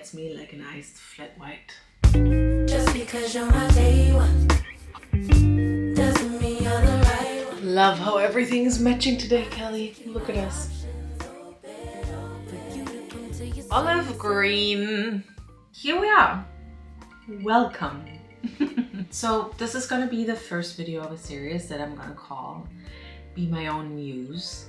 gets me like an iced flat white. Just because you're my day one doesn't mean you're the right one. Love how everything is matching today, Kelly. Look at us. Olive green. Here we are. Welcome. So this is gonna be the first video of a series that I'm gonna call Be My Own Muse.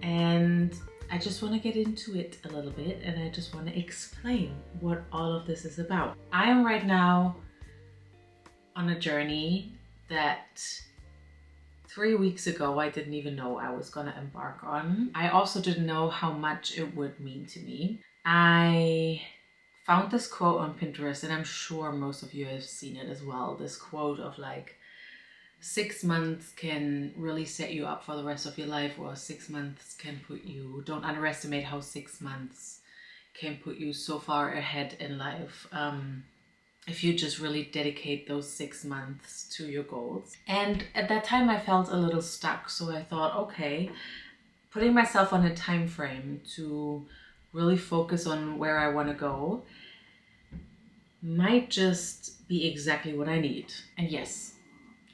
And I just want to get into it a little bit, and I just want to explain what all of this is about. I am right now on a journey that 3 weeks ago I didn't even know I was going to embark on. I also didn't know how much it would mean to me. I found this quote on Pinterest, and I'm sure most of you have seen it as well. This quote of like, 6 months can really set you up for the rest of your life, or 6 months can put you, don't underestimate how 6 months can put you so far ahead in life if you just really dedicate those 6 months to your goals. And at that time I felt a little stuck, so I thought, okay, putting myself on a time frame to really focus on where I want to go might just be exactly what I need. And yes,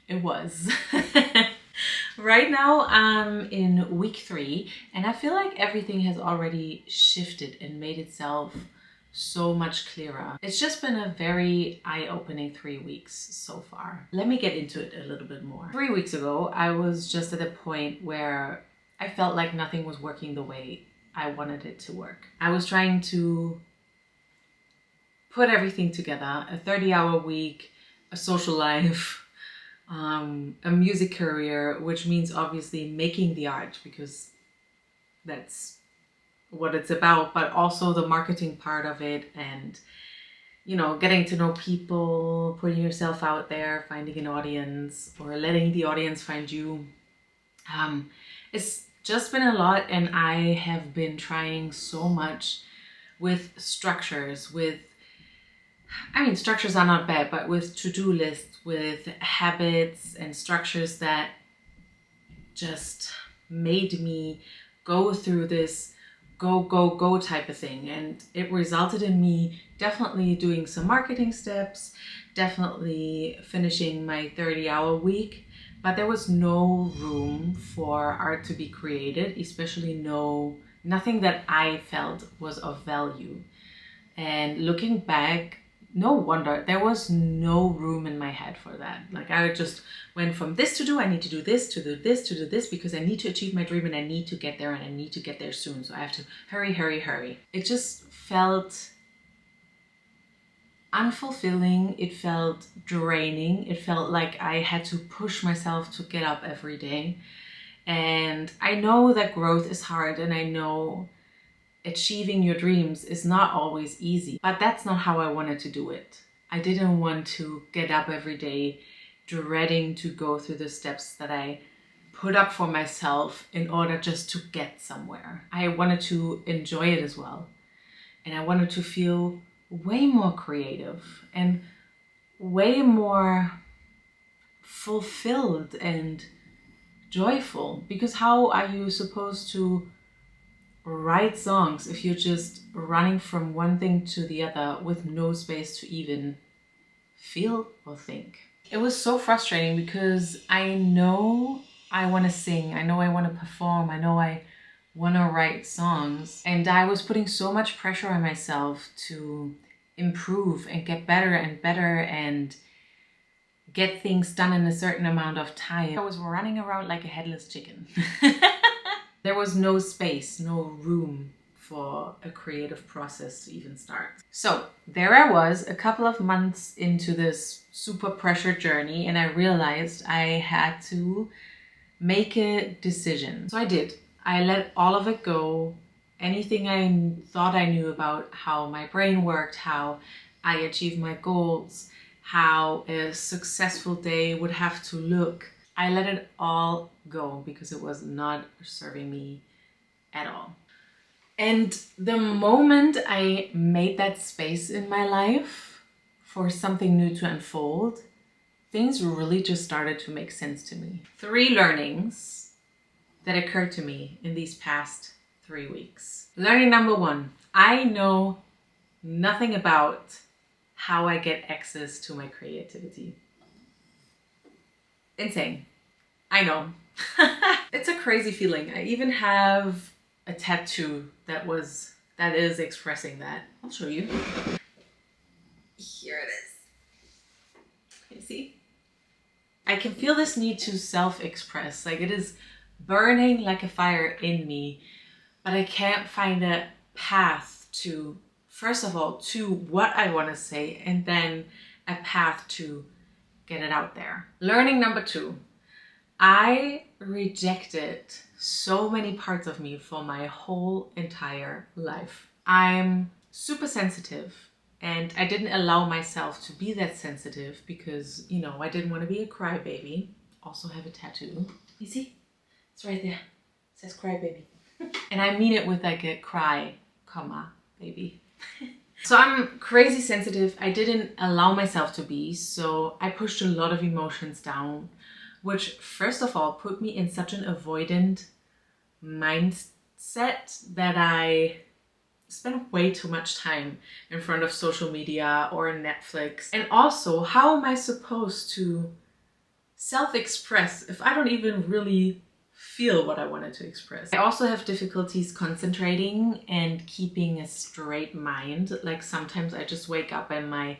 it was. Right now I'm in week 3, and I feel like everything has already shifted and made itself so much clearer. It's just been a very eye-opening 3 weeks so far. Let me get into it a little bit more. 3 weeks ago, I was just at a point where I felt like nothing was working the way I wanted it to work. I was trying to put everything together, a 30-hour week, a social life, a music career, which means obviously making the art, because that's what it's about, but also the marketing part of it, and you know, getting to know people, putting yourself out there, finding an audience, or letting the audience find you. It's just been a lot, and I have been trying so much with structures, structures are not bad, but with to-do lists, with habits and structures that just made me go through this go type of thing. And it resulted in me definitely doing some marketing steps, definitely finishing my 30-hour week, but there was no room for art to be created, especially nothing that I felt was of value. And looking back, no wonder there was no room in my head for that. Like, I just went from this to do, I need to do this, to do this, to do this, because I need to achieve my dream and I need to get there, and I need to get there soon. So I have to hurry. It just felt unfulfilling. It felt draining. It felt like I had to push myself to get up every day. And I know that growth is hard, and I know achieving your dreams is not always easy, but that's not how I wanted to do it. I didn't want to get up every day dreading to go through the steps that I put up for myself in order just to get somewhere. I wanted to enjoy it as well. And I wanted to feel way more creative and way more fulfilled and joyful, because how are you supposed to write songs if you're just running from one thing to the other with no space to even feel or think? It was so frustrating, because I know I want to sing, I know I want to perform, I know I want to write songs, and I was putting so much pressure on myself to improve and get better and better and get things done in a certain amount of time. I was running around like a headless chicken. There was no space, no room for a creative process to even start. So there I was, a couple of months into this super pressure journey, and I realized I had to make a decision. So I did. I let all of it go. Anything I thought I knew about how my brain worked, how I achieved my goals, how a successful day would have to look, I let it all go, because it was not serving me at all. And the moment I made that space in my life for something new to unfold, things really just started to make sense to me. 3 learnings that occurred to me in these past 3 weeks. Learning number 1, I know nothing about how I get access to my creativity. Insane. I know. It's a crazy feeling. I even have a tattoo that is expressing that. I'll show you. Here it is. Can you see? I can feel this need to self-express. Like it is burning like a fire in me, but I can't find a path to, first of all, to what I want to say, and then a path to get it out there. Learning number 2. I rejected so many parts of me for my whole entire life. I'm super sensitive, and I didn't allow myself to be that sensitive because, you know, I didn't want to be a crybaby. Also have a tattoo. You see? It's right there. It says crybaby. And I mean it with like a cry, comma, baby. So I'm crazy sensitive. I didn't allow myself to be, so I pushed a lot of emotions down, which first of all put me in such an avoidant mindset that I spent way too much time in front of social media or Netflix. And also, how am I supposed to self-express if I don't even really feel what I wanted to express? I also have difficulties concentrating and keeping a straight mind. Like sometimes I just wake up and my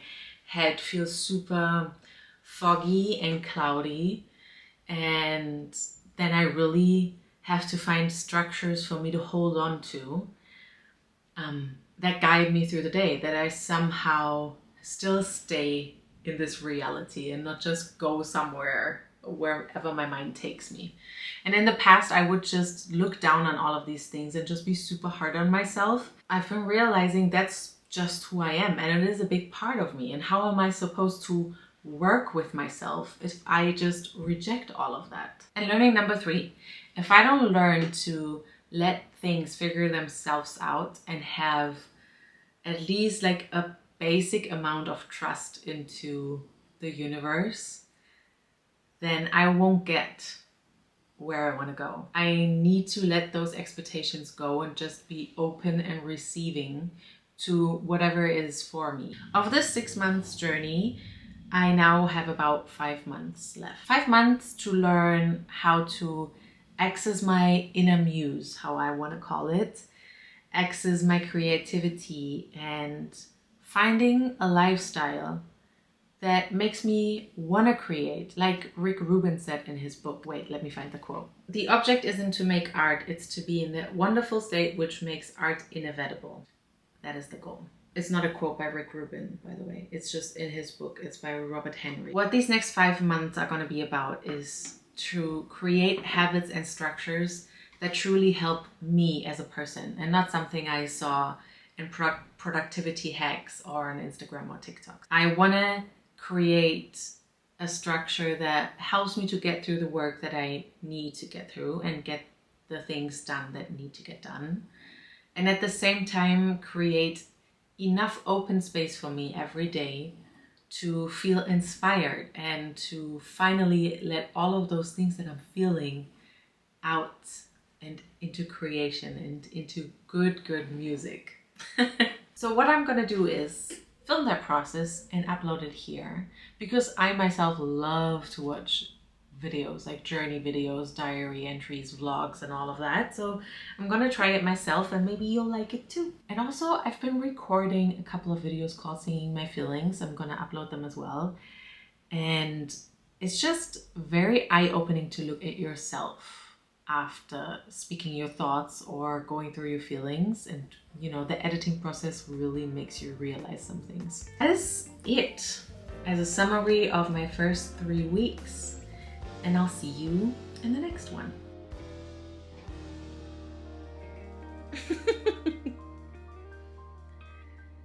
head feels super foggy and cloudy, and then I really have to find structures for me to hold on to that guide me through the day, that I somehow still stay in this reality and not just go somewhere wherever my mind takes me. And in the past, I would just look down on all of these things and just be super hard on myself. I've been realizing that's just who I am, and it is a big part of me. And how am I supposed to work with myself if I just reject all of that? And learning number 3, if I don't learn to let things figure themselves out and have at least like a basic amount of trust into the universe, then I won't get where I want to go. I need to let those expectations go and just be open and receiving to whatever is for me. Of this 6 months journey, I now have about 5 months left. 5 months to learn how to access my inner muse, how I want to call it, access my creativity, and finding a lifestyle that makes me want to create, like Rick Rubin said in his book. Wait, let me find the quote. The object isn't to make art, it's to be in that wonderful state which makes art inevitable. That is the goal. It's not a quote by Rick Rubin, by the way. It's just in his book. It's by Robert Henry. What these next 5 months are going to be about is to create habits and structures that truly help me as a person, and not something I saw in productivity hacks or on Instagram or TikTok. I want to create a structure that helps me to get through the work that I need to get through and get the things done that need to get done. And at the same time, create enough open space for me every day to feel inspired and to finally let all of those things that I'm feeling out and into creation and into good music. So what I'm gonna do is film that process and upload it here, because I myself love to watch videos, like journey videos, diary entries, vlogs, and all of that. So I'm gonna try it myself, and maybe you'll like it too. And also, I've been recording a couple of videos called Singing My Feelings. I'm gonna upload them as well. And it's just very eye-opening to look at yourself after speaking your thoughts or going through your feelings. And you know, the editing process really makes you realize some things. That is it as a summary of my first 3 weeks. And I'll see you in the next one.